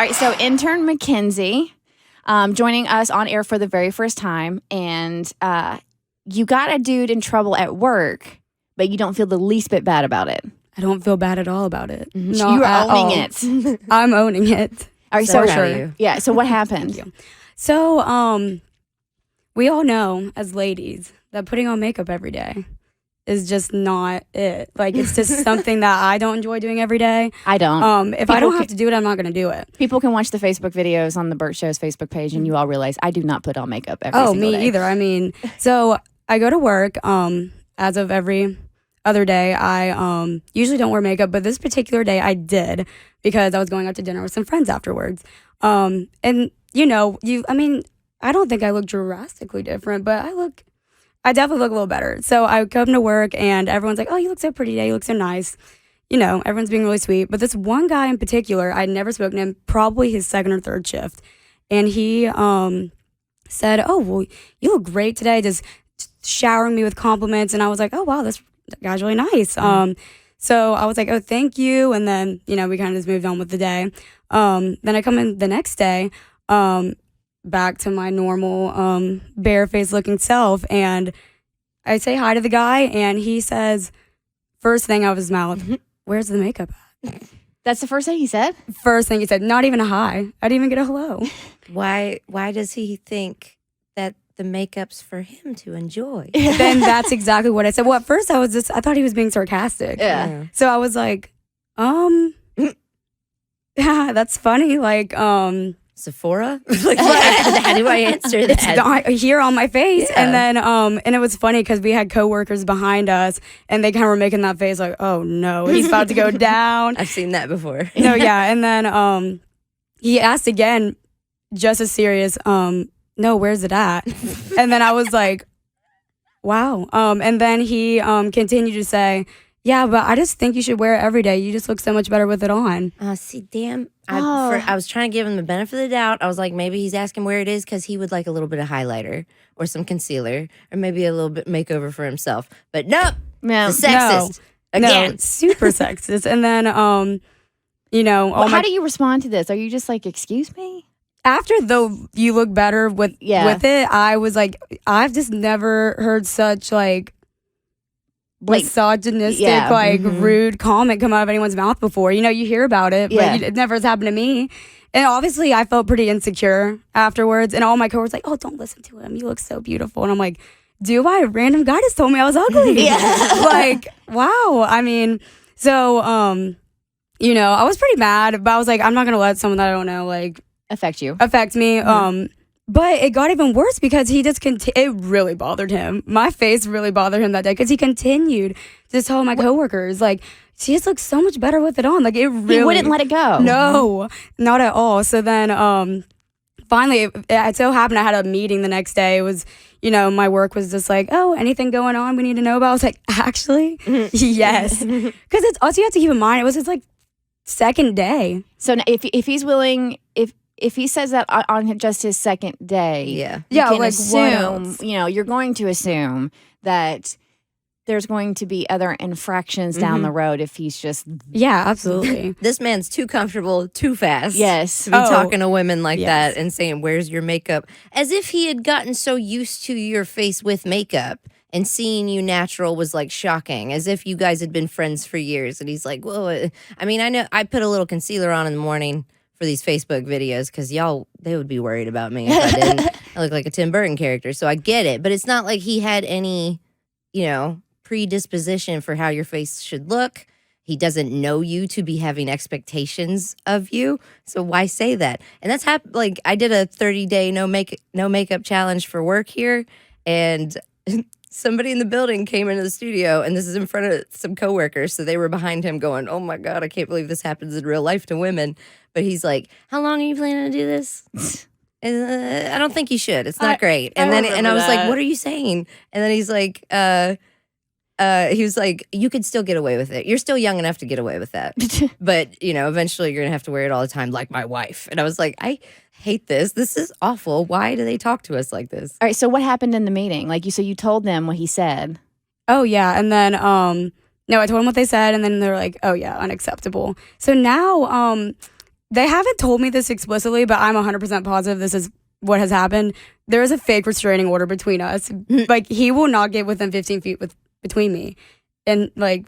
All right, so intern Mackenzie joining us on air for the very first time. And you got a dude in trouble at work, but you don't feel the least bit bad about it. I don't feel bad at all about it. Mm-hmm. You are owning it. I'm owning it. All right, so sure. Yeah, so what happened? So we all know as ladies that putting on makeup every day is just not it. Like, it's just something that I don't enjoy doing every day. I don't. If I don't have to do it, I'm not going to do it. People can watch the Facebook videos on the Bert Show's Facebook page, and you all realize I do not put on makeup every single day. Oh, me either. I mean, so I go to work as of every other day. I usually don't wear makeup, but this particular day I did because I was going out to dinner with some friends afterwards. And, I don't think I look drastically different, but I definitely look a little better. So I come to work and everyone's like, oh, you look so pretty today. You look so nice. Everyone's being really sweet. But this one guy in particular, I'd never spoken to him, probably his second or third shift. And he said, oh, well, you look great today, just showering me with compliments. And I was like, oh, wow, that guy's really nice. So I was like, oh, thank you. And then, we kind of just moved on with the day. Then I come in the next day, back to my normal bare-faced looking self, and I say hi to the guy, and he says, first thing out of his mouth, where's the makeup at? That's the first thing he said? First thing he said, not even a hi. I didn't even get a hello. Why does he think that the makeup's for him to enjoy? Then that's exactly what I said. Well, at first I thought he was being sarcastic. Yeah. So I was like, that's funny. Like, Sephora? Like, how do I answer that? It's not here on my face. Yeah. And then, and it was funny because we had coworkers behind us and they kind of were making that face like, oh no, he's about to go down. I've seen that before. No, yeah. And then he asked again, just as serious, no, where's it at? And then I was like, wow. And then he continued to say, yeah, but I just think you should wear it every day. You just look so much better with it on. See, damn. I was trying to give him the benefit of the doubt. I was like, maybe he's asking where it is because he would like a little bit of highlighter or some concealer or maybe a little bit makeover for himself. But nope, it's sexist. Again. No, super sexist. And then, how do you respond to this? Are you just like, excuse me? After you look better with it, I was like, I've just never heard such misogynistic, rude comment come out of anyone's mouth before. You hear about it, but it never has happened to me. And obviously, I felt pretty insecure afterwards. And all my coworkers like, oh, don't listen to him. You look so beautiful. And I'm like, do I? A random guy just told me I was ugly. Like, wow. I mean, so, I was pretty mad, but I was like, I'm not going to let someone that I don't know, affect me. Mm-hmm. But it got even worse because he just it really bothered him. My face really bothered him that day because he continued to tell my coworkers, she just looks so much better with it on. Like, it really... He wouldn't let it go. No, not at all. So then finally, it so happened I had a meeting the next day. It was, my work was just like, oh, anything going on we need to know about? I was like, actually, yes. Because it's also, you have to keep in mind, it was his, second day. So if he's willing... If he says that on just his second day, you can assume, you're going to assume that there's going to be other infractions down the road if he's just... Yeah, absolutely. This man's too comfortable too fast. Yes. To be talking to women like that and saying, where's your makeup? As if he had gotten so used to your face with makeup and seeing you natural was shocking, as if you guys had been friends for years. And he's like, whoa. I mean, I know I put a little concealer on in the morning for these Facebook videos because they would be worried about me if I didn't. I look like a Tim Burton character, so I get it. But it's not like he had any, predisposition for how your face should look. He doesn't know you to be having expectations of you, so why say that? And that's I did a 30-day no makeup challenge for work here, and somebody in the building came into the studio, and this is in front of some coworkers, so they were behind him going, oh my God, I can't believe this happens in real life to women. But he's like, how long are you planning to do this? I don't think you should. It's not great. And I was like, what are you saying? And then he's like, he was like, you could still get away with it. You're still young enough to get away with that. But, eventually you're going to have to wear it all the time like my wife. And I was like, I hate this. This is awful. Why do they talk to us like this? All right, so what happened in the meeting? You told them what he said. Oh, yeah. And then, no, I told them what they said, and then they're like, oh, yeah, unacceptable. So now, they haven't told me this explicitly, but I'm 100% positive this is what has happened. There is a fake restraining order between us. Like, he will not get within 15 feet between me. And, like,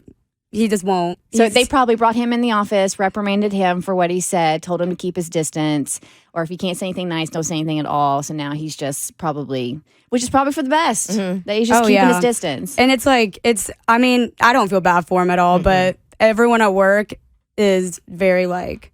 he just won't. So they probably brought him in the office, reprimanded him for what he said, told him to keep his distance, or if he can't say anything nice, don't say anything at all. So now he's just probably, which is probably for the best, that he's just keeping his distance. And it's like, I mean, I don't feel bad for him at all, but everyone at work is very like,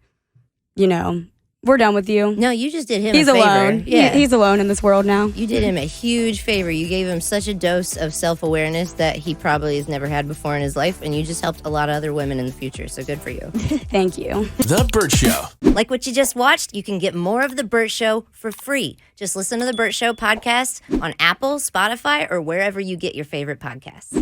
you know, we're done with you. No, you just did him He's a favor. alone. Yeah. He's alone in this world now. You did him a huge favor. You gave him such a dose of self-awareness that he probably has never had before in his life, and you just helped a lot of other women in the future, so good for you. Thank you. The Bert Show. Like what you just watched, you can get more of The Bert Show for free. Just listen to The Bert Show podcast on Apple, Spotify, or wherever you get your favorite podcasts.